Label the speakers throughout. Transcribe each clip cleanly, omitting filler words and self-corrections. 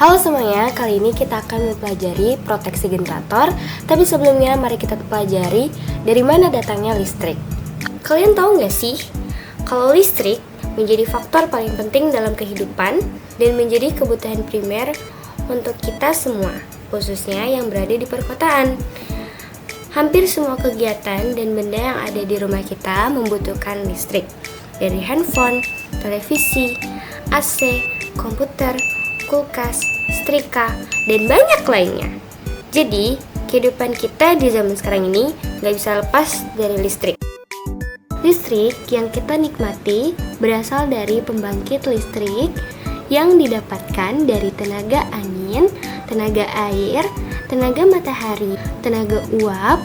Speaker 1: Halo semuanya, kali ini kita akan mempelajari proteksi generator. Tapi sebelumnya mari kita pelajari dari mana datangnya listrik. Kalian tahu nggak sih, kalau listrik menjadi faktor paling penting dalam kehidupan dan menjadi kebutuhan primer untuk kita semua, khususnya yang berada di perkotaan. Hampir semua kegiatan dan benda yang ada di rumah kita membutuhkan listrik. Dari handphone, televisi, AC, komputer, kulkas, setrika, dan banyak lainnya. Jadi, kehidupan kita di zaman sekarang ini nggak bisa lepas dari listrik. Listrik yang kita nikmati berasal dari pembangkit listrik yang didapatkan dari tenaga angin, tenaga air, tenaga matahari, tenaga uap,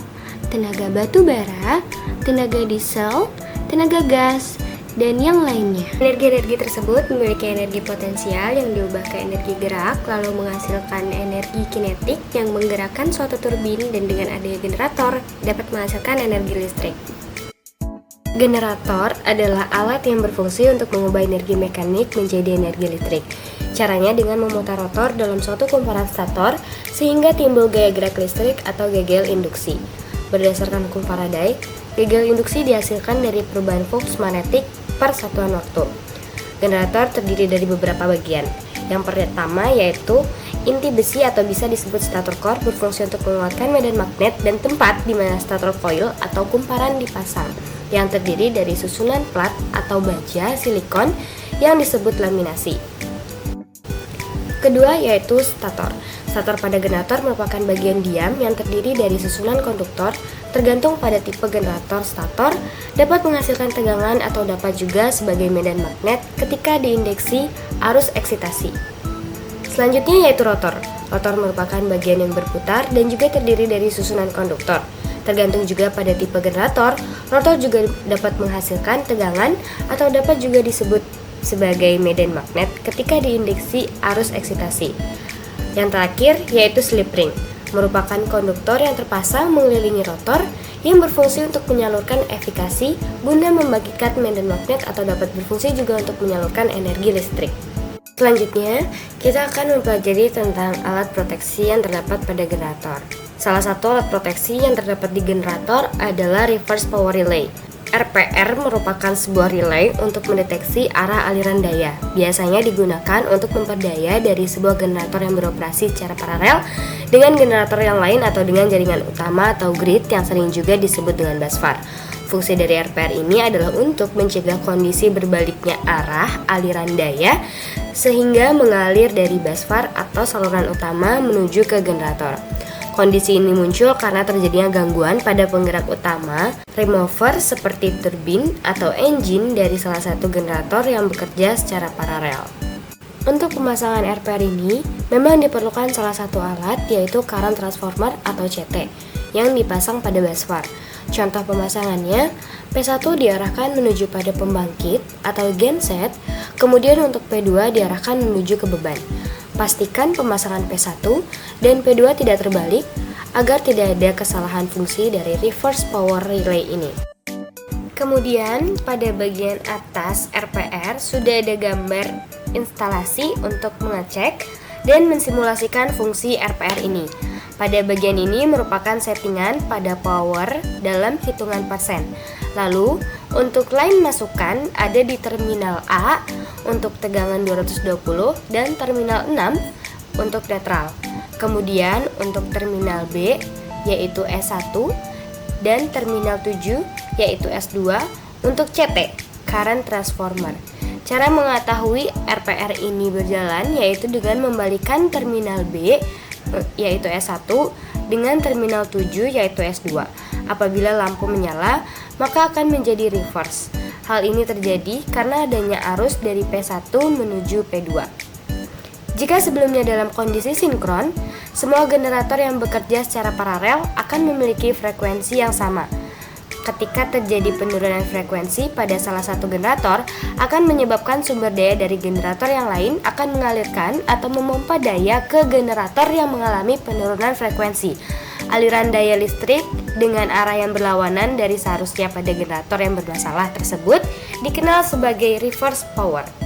Speaker 1: tenaga batu bara, tenaga diesel, tenaga gas, dan yang lainnya. Energi-energi tersebut memiliki energi potensial yang diubah ke energi gerak, lalu menghasilkan energi kinetik yang menggerakkan suatu turbin, dan dengan adanya generator dapat menghasilkan energi listrik. Generator adalah alat yang berfungsi untuk mengubah energi mekanik menjadi energi listrik. Caranya dengan memutar rotor dalam suatu kumparan stator sehingga timbul gaya gerak listrik atau gegel induksi. Berdasarkan hukum Faraday, gegel induksi dihasilkan dari perubahan flux magnetik per satuan waktu. Generator terdiri dari beberapa bagian. Yang pertama yaitu inti besi atau bisa disebut stator core, berfungsi untuk menguatkan medan magnet dan tempat di mana stator coil atau kumparan dipasang, yang terdiri dari susunan plat atau baja silikon yang disebut laminasi. Kedua yaitu stator. Stator pada generator merupakan bagian diam yang terdiri dari susunan konduktor. Tergantung pada tipe generator stator, dapat menghasilkan tegangan atau dapat juga sebagai medan magnet ketika diindeksi arus eksitasi. Selanjutnya yaitu rotor. Rotor merupakan bagian yang berputar dan juga terdiri dari susunan konduktor. Tergantung juga pada tipe generator, rotor juga dapat menghasilkan tegangan atau dapat juga disebut sebagai medan magnet ketika diindeksi arus eksitasi. Yang terakhir yaitu slip ring, merupakan konduktor yang terpasang mengelilingi rotor yang berfungsi untuk menyalurkan efikasi guna membagikan medan magnet atau dapat berfungsi juga untuk menyalurkan energi listrik. Selanjutnya, kita akan mempelajari tentang alat proteksi yang terdapat pada generator. Salah satu alat proteksi yang terdapat di generator adalah reverse power relay. RPR merupakan sebuah relay untuk mendeteksi arah aliran daya. Biasanya digunakan untuk memperdaya dari sebuah generator yang beroperasi secara paralel dengan generator yang lain atau dengan jaringan utama atau grid yang sering juga disebut dengan busbar. Fungsi dari RPR ini adalah untuk mencegah kondisi berbaliknya arah aliran daya sehingga mengalir dari busbar atau saluran utama menuju ke generator. Kondisi ini muncul karena terjadinya gangguan pada penggerak utama, remover seperti turbin atau engine dari salah satu generator yang bekerja secara paralel. Untuk pemasangan RPR ini, memang diperlukan salah satu alat yaitu current transformer atau CT yang dipasang pada busbar. Contoh pemasangannya, P1 diarahkan menuju pada pembangkit atau genset, kemudian untuk P2 diarahkan menuju ke beban. Pastikan pemasangan P1 dan P2 tidak terbalik agar tidak ada kesalahan fungsi dari reverse power relay ini. Kemudian pada bagian atas RPR sudah ada gambar instalasi untuk mengecek dan mensimulasikan fungsi RPR ini. Pada bagian ini merupakan settingan pada power dalam hitungan persen. Lalu, untuk line masukan ada di terminal A untuk tegangan 220 dan terminal 6 untuk netral. Kemudian untuk terminal B yaitu S1 dan terminal 7 yaitu S2 untuk CT, current transformer. Cara mengetahui RPR ini berjalan yaitu dengan membalikan terminal B yaitu S1 dengan terminal 7 yaitu S2. Apabila lampu menyala, maka akan menjadi reverse. Hal ini terjadi karena adanya arus dari P1 menuju P2. Jika sebelumnya dalam kondisi sinkron, semua generator yang bekerja secara paralel akan memiliki frekuensi yang sama. Ketika terjadi penurunan frekuensi pada salah satu generator, akan menyebabkan sumber daya dari generator yang lain akan mengalirkan atau memompa daya ke generator yang mengalami penurunan frekuensi. Aliran daya listrik dengan arah yang berlawanan dari seharusnya pada generator yang bermasalah tersebut dikenal sebagai reverse power.